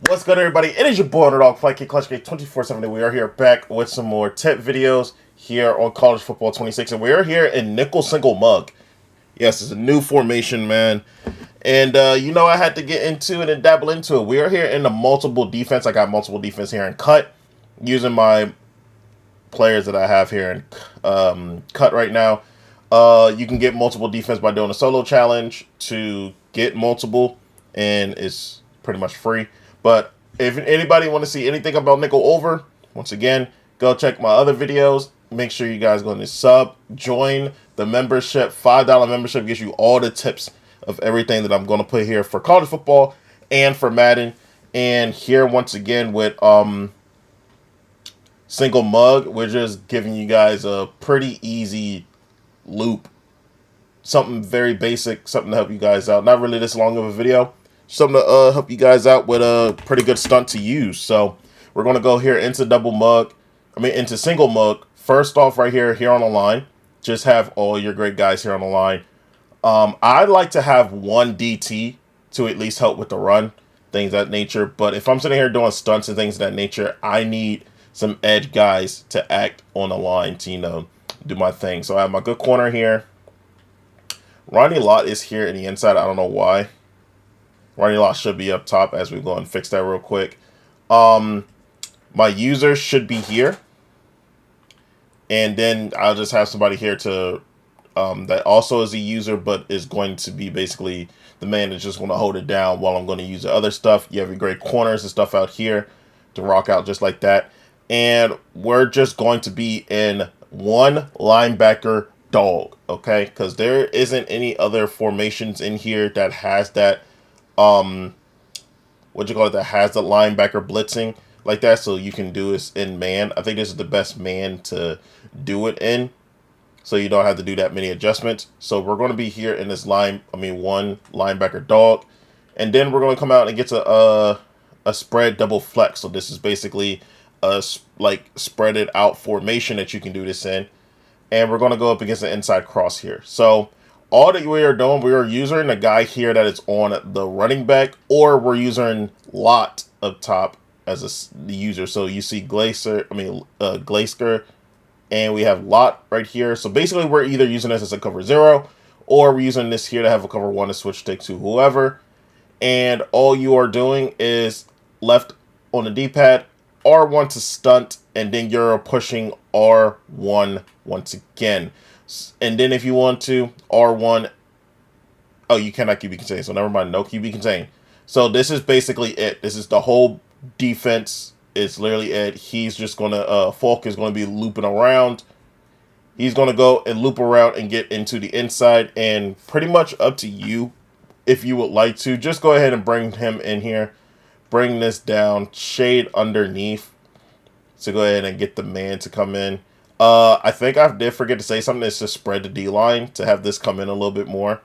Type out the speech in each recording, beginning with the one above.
What's good, everybody? It is your boy Underdog Flight Kick Clutch Kick 24/7. We are here back with some more tip videos here on College Football 26, and we are here in nickel single mug. Yes, it's a new formation, man. And I had to get into it and dabble into it. We are here in the multiple defense. I got multiple defense here in cut using my players that I have here in cut right now. You can get multiple defense by doing a solo challenge to get multiple, and it's pretty much free. But if anybody want to see anything about nickel over, once again, go check my other videos. Make sure you guys go to sub, join the membership. $5 membership gives you all the tips of everything that I'm going to put here for college football and for Madden. And here once again with single mug, we're just giving you guys a pretty easy loop, something very basic, something to help you guys out. Not really this long of a video, something to help you guys out with a pretty good stunt to use. So we're going to go here into into single mug. First off, right here on the line, just have all your great guys here on the line. I'd like to have one DT to at least help with the run, things of that nature. But if I'm sitting here doing stunts and things of that nature, I need some edge guys to act on the line to, do my thing. So I have my good corner here. Ronnie Lott is here in the inside. I don't know why. Ronnie Lott should be up top as we go and fix that real quick. My user should be here. And then I'll just have somebody here to that also is a user, but is going to be basically the man that's just going to hold it down while I'm going to use the other stuff. You have your great corners and stuff out here to rock out just like that. And we're just going to be in one linebacker dog, okay? Because there isn't any other formations in here that has that, that has the linebacker blitzing like that, so you can do this in man. I think this is the best man to do it in, so you don't have to do that many adjustments. So we're going to be here in this one linebacker dog, and then we're going to come out and get to a spread double flex. So this is basically a spread it out formation that you can do this in, and we're going to go up against the inside cross here. So all that we are doing, we are using a guy here that is on the running back, or we're using Lott up top as the user. So you see Glacier, and we have Lott right here. So basically we're either using this as a cover 0, or we're using this here to have a cover 1 to switch stick to whoever. And all you are doing is left on the D-pad, R1 to stunt, and then you're pushing R1 once again. And then if you want to, R1, oh, you cannot QB contain, so never mind, no QB contain. So this is basically it. This is the whole defense. It's literally it. He's just going to, Falk is going to be looping around. He's going to go and loop around and get into the inside, and pretty much up to you if you would like to. Just go ahead and bring him in here. Bring this down, shade underneath. So go ahead and get the man to come in. I think I did forget to say something. It's to spread the D-line to have this come in a little bit more.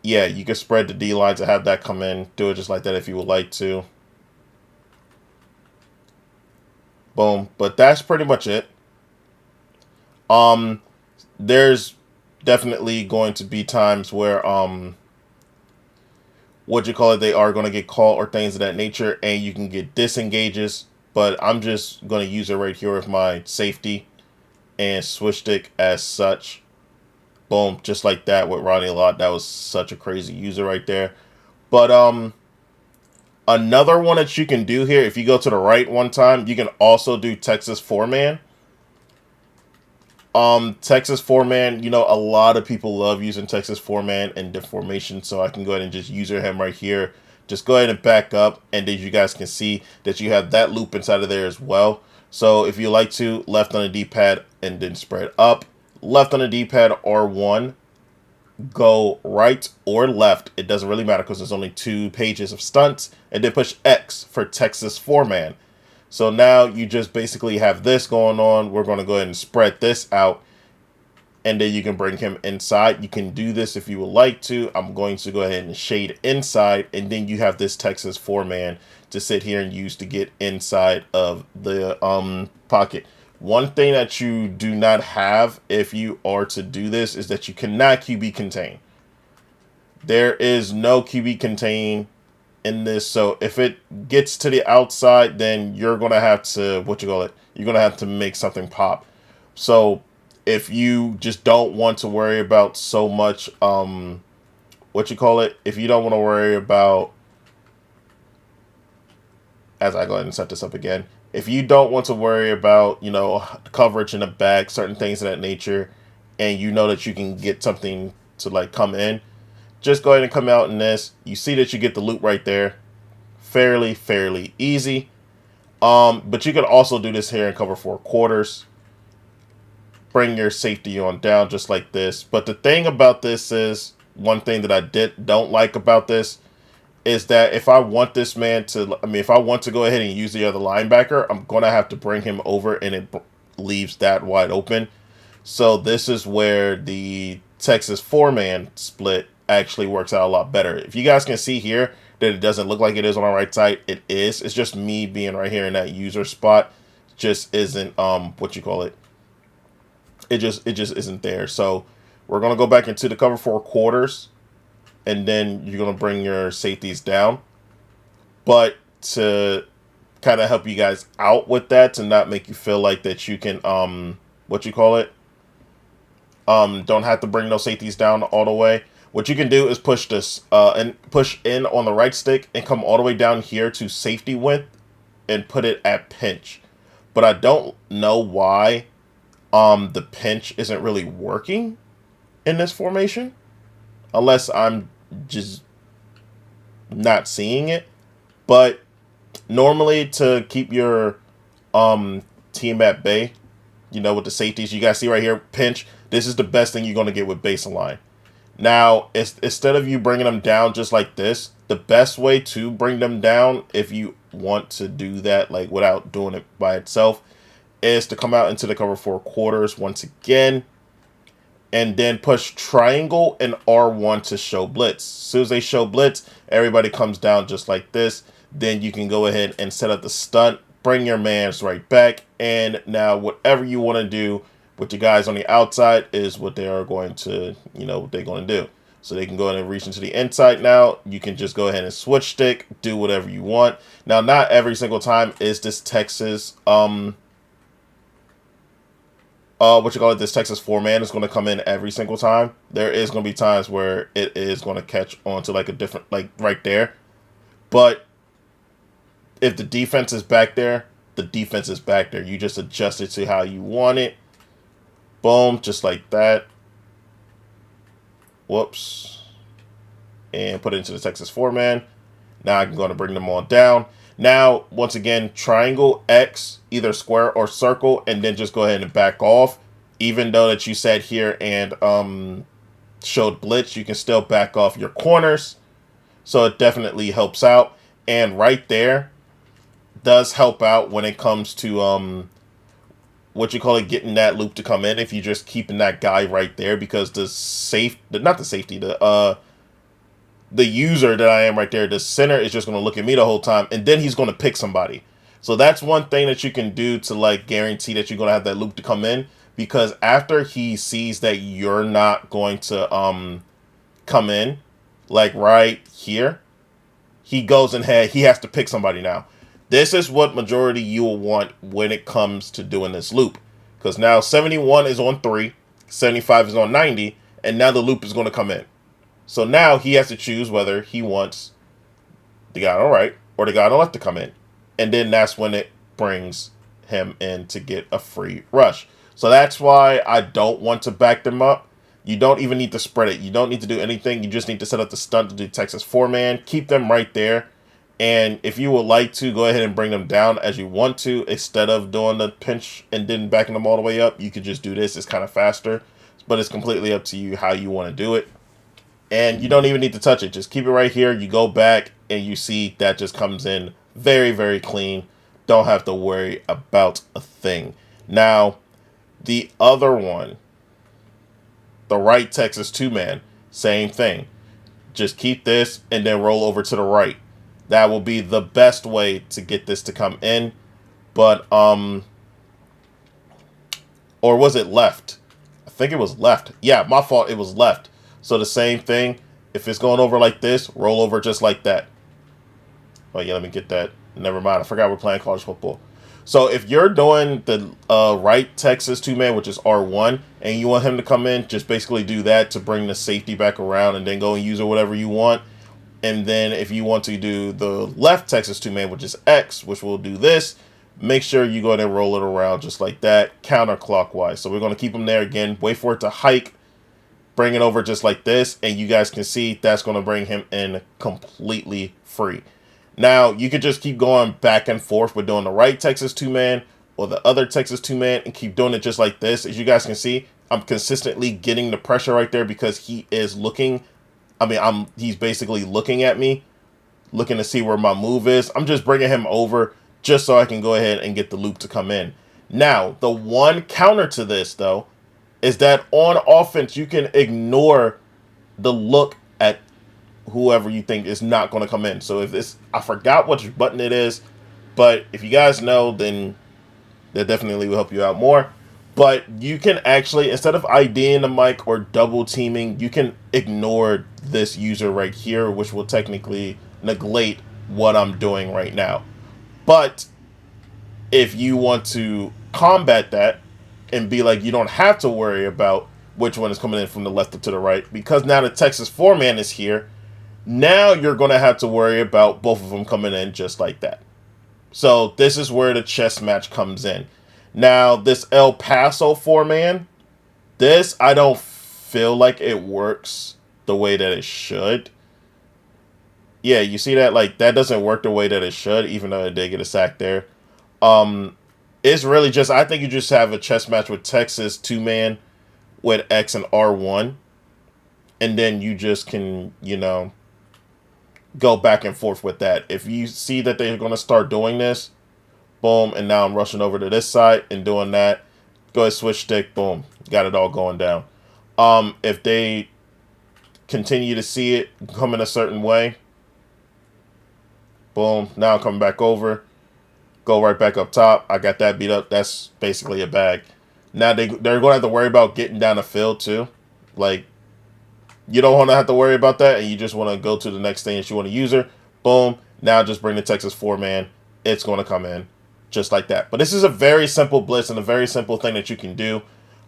Yeah, you can spread the D-line to have that come in. Do it just like that if you would like to. Boom. But that's pretty much it. There's definitely going to be times where they are going to get caught or things of that nature, and you can get disengages. But I'm just going to use it right here with my safety and switch stick as such. Boom, just like that with Ronnie Lott. That was such a crazy user right there. But another one that you can do here, if you go to the right one time, you can also do Texas 4-man. Texas 4-man, a lot of people love using Texas 4-man in the formation, so I can go ahead and just user him right here. Just go ahead and back up, and then you guys can see that you have that loop inside of there as well. So if you like to, left on the D-pad and then spread up. Left on the D-pad, R1. Go right or left. It doesn't really matter because there's only 2 pages of stunts. And then push X for Texas 4-man. So now you just basically have this going on. We're going to go ahead and spread this out. And then you can bring him inside. You can do this if you would like to. I'm going to go ahead and shade inside. And then you have this Texas 4-man to sit here and use to get inside of the pocket. One thing that you do not have if you are to do this is that you cannot QB contain. There is no QB contain in this. So if it gets to the outside, then you're going to have to, you're going to have to make something pop. So if you just don't want to worry about so much, if you don't want to worry about, as I go ahead and set this up again, if you don't want to worry about, coverage in the back, certain things of that nature, and you know that you can get something to like come in, just go ahead and come out in this. You see that you get the loop right there. Fairly easy. But you can also do this here in cover 4/4. Bring your safety on down just like this. But the thing about this is, one thing that I don't like about this is that if I want this man to, if I want to go ahead and use the other linebacker, I'm going to have to bring him over, and it leaves that wide open. So this is where the Texas 4-man split actually works out a lot better. If you guys can see here that it doesn't look like it is on our right side, it is. It's just me being right here in that user spot. Just isn't it just isn't there. So we're gonna go back into the cover 4/4, and then you're gonna bring your safeties down. But to kind of help you guys out with that, to not make you feel like that you can don't have to bring those safeties down all the way. What you can do is push this and push in on the right stick and come all the way down here to safety width and put it at pinch. But I don't know why the pinch isn't really working in this formation, unless I'm just not seeing it. But normally, to keep your team at bay, with the safeties, you guys see right here, pinch. This is the best thing you're going to get with base and line. Now, instead of you bringing them down just like this, the best way to bring them down, if you want to do that like without doing it by itself, is to come out into the cover 4/4 once again, and then push triangle and R1 to show blitz. As soon as they show blitz, everybody comes down just like this. Then you can go ahead and set up the stunt, bring your mans right back, and now whatever you want to do with the guys on the outside is what they are going to, what they're going to do. So they can go ahead and reach into the inside now. You can just go ahead and switch stick, do whatever you want. Now, not every single time is this Texas, this Texas 4-man is going to come in every single time. There is going to be times where it is going to catch on to like a different, like right there. But if the defense is back there, the defense is back there. You just adjust it to how you want it. Boom, just like that. Whoops. And put it into the Texas 4-man. Now I'm going to bring them on down. Now, once again, triangle, X, either square or circle, and then just go ahead and back off. Even though that you sat here and showed blitz, you can still back off your corners. So it definitely helps out. And right there does help out when it comes to getting that loop to come in, if you're just keeping that guy right there, because the user that I am right there, the center, is just going to look at me the whole time, and then he's going to pick somebody. So that's one thing that you can do to like guarantee that you're going to have that loop to come in, because after he sees that you're not going to come in, like right here, he goes ahead, he has to pick somebody now. This is what majority you will want when it comes to doing this loop. Because now 71 is on 3, 75 is on 90, and now the loop is going to come in. So now he has to choose whether he wants the guy on the right or the guy on the left to come in. And then that's when it brings him in to get a free rush. So that's why I don't want to back them up. You don't even need to spread it. You don't need to do anything. You just need to set up the stunt to do Texas 4-man. Keep them right there. And if you would like to, go ahead and bring them down as you want to. Instead of doing the pinch and then backing them all the way up, you could just do this. It's kind of faster. But it's completely up to you how you want to do it. And you don't even need to touch it. Just keep it right here. You go back and you see that just comes in very, very clean. Don't have to worry about a thing. Now, the other one, the right Texas 2-man, same thing. Just keep this and then roll over to the right. That will be the best way to get this to come in. But, or was it left? I think it was left. Yeah, my fault. It was left. So the same thing. If it's going over like this, roll over just like that. Oh yeah, let me get that. Never mind. I forgot we're playing college football. So if you're doing the right Texas two-man, which is R1, and you want him to come in, just basically do that to bring the safety back around and then go and use it whatever you want. And then if you want to do the left Texas two-man, which is X, which will do this, make sure you go ahead and roll it around just like that, counterclockwise. So we're going to keep him there again, wait for it to hike, bring it over just like this, and you guys can see that's going to bring him in completely free. Now, you could just keep going back and forth with doing the right Texas two-man or the other Texas two-man and keep doing it just like this. As you guys can see, I'm consistently getting the pressure right there because he is looking. He's basically looking at me, looking to see where my move is. I'm just bringing him over just so I can go ahead and get the loop to come in. Now, the one counter to this, though, is that on offense, you can ignore the look at whoever you think is not going to come in. So if this, I forgot which button it is, but if you guys know, then that definitely will help you out more. But you can actually, instead of IDing the mic or double teaming, you can ignore this user right here, which will technically negate what I'm doing right now. But if you want to combat that and be like, you don't have to worry about which one is coming in from the left or to the right, because now the Texas four-man is here, now you're going to have to worry about both of them coming in just like that. So this is where the chess match comes in. Now, this El Paso four-man, this, I don't feel like it works the way that it should. Yeah, you see that? Like, that doesn't work the way that it should, even though it did get a sack there. It's really just, I think you just have a chess match with Texas two-man with X and R1. And then you just can, go back and forth with that. If you see that they're going to start doing this, boom, and now I'm rushing over to this side and doing that, go ahead, switch stick, boom, got it all going down. If they continue to see it coming a certain way, boom, now I'm coming back over, go right back up top, I got that beat up, that's basically a bag. Now they're going to have to worry about getting down the field too. Like, you don't want to have to worry about that, and you just want to go to the next thing that you want to use her. Boom, now just bring the Texas four-man, it's going to come in. Just like that. But this is a very simple blitz and a very simple thing that you can do.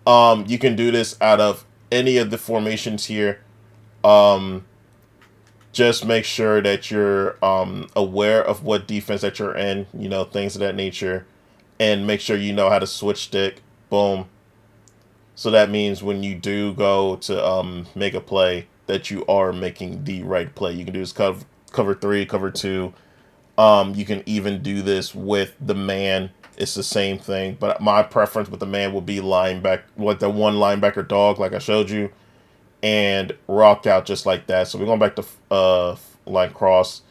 You can do this out of any of the formations here. Just make sure that you're aware of what defense that you're in, things of that nature. And make sure you know how to switch stick. Boom. So that means when you do go to make a play, that you are making the right play. You can do this cover 3, cover 2. You can even do this with the man. It's the same thing, but my preference with the man will be linebacker, like the one linebacker dog, like I showed you, and rock out just like that. So we're going back to line cross,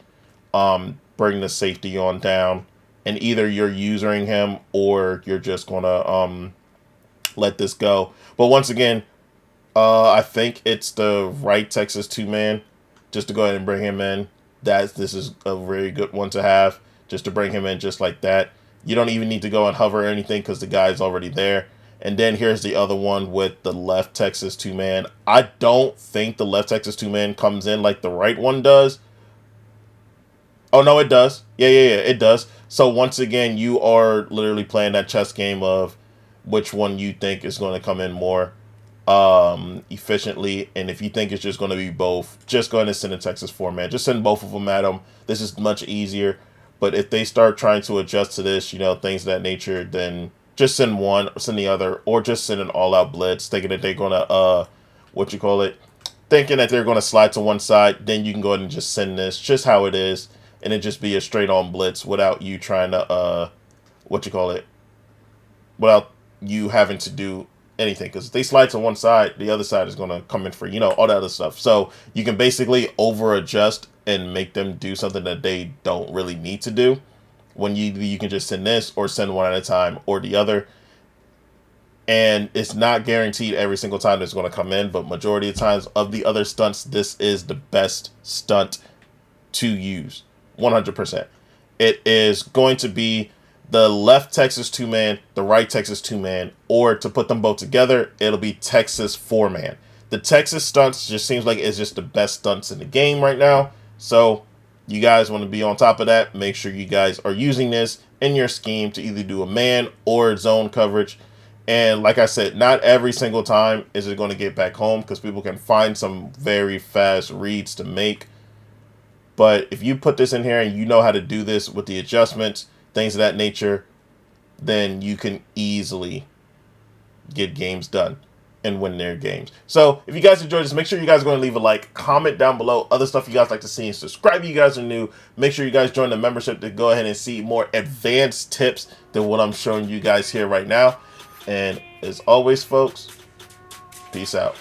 bring the safety on down, and either you're using him or you're just gonna let this go. But once again, I think it's the right Texas two-man, just to go ahead and bring him in. This is a very good one to have, just to bring him in just like that. You don't even need to go and hover or anything because the guy's already there. And then here's the other one with the left Texas two-man. I don't think the left Texas two-man comes in like the right one does. Oh, no, it does. Yeah, it does. So once again, you are literally playing that chess game of which one you think is going to come in more efficiently, and if you think it's just going to be both, just go ahead and send a Texas four-man. Just send both of them at them. This is much easier. But if they start trying to adjust to this, things of that nature, then just send one, or send the other, or just send an all-out blitz, thinking that they're going to, thinking that they're going to slide to one side. Then you can go ahead and just send this, just how it is, and it just be a straight-on blitz without you trying to, without you having to do anything, because if they slide to one side, the other side is going to come in for, all that other stuff. So you can basically over adjust and make them do something that they don't really need to do. When you can just send this or send one at a time or the other. And it's not guaranteed every single time it's going to come in, but majority of times of the other stunts, this is the best stunt to use. 100%. It is going to be the left Texas two-man, the right Texas two-man, or to put them both together, it'll be Texas four-man. The Texas stunts just seems like it's just the best stunts in the game right now. So You guys want to be on top of that. Make sure you guys are using this in your scheme to either do a man or zone coverage. And like I said, not every single time is it going to get back home, because people can find some very fast reads to make. But if you put this in here and you know how to do this with the adjustments, things of that nature, then you can easily get games done and win their games. So if you guys enjoyed this, make sure you guys are going to leave a like, comment down below other stuff you guys like to see, and subscribe if you guys are new. Make sure you guys join the membership to go ahead and see more advanced tips than what I'm showing you guys here right now. And as always, folks, peace out.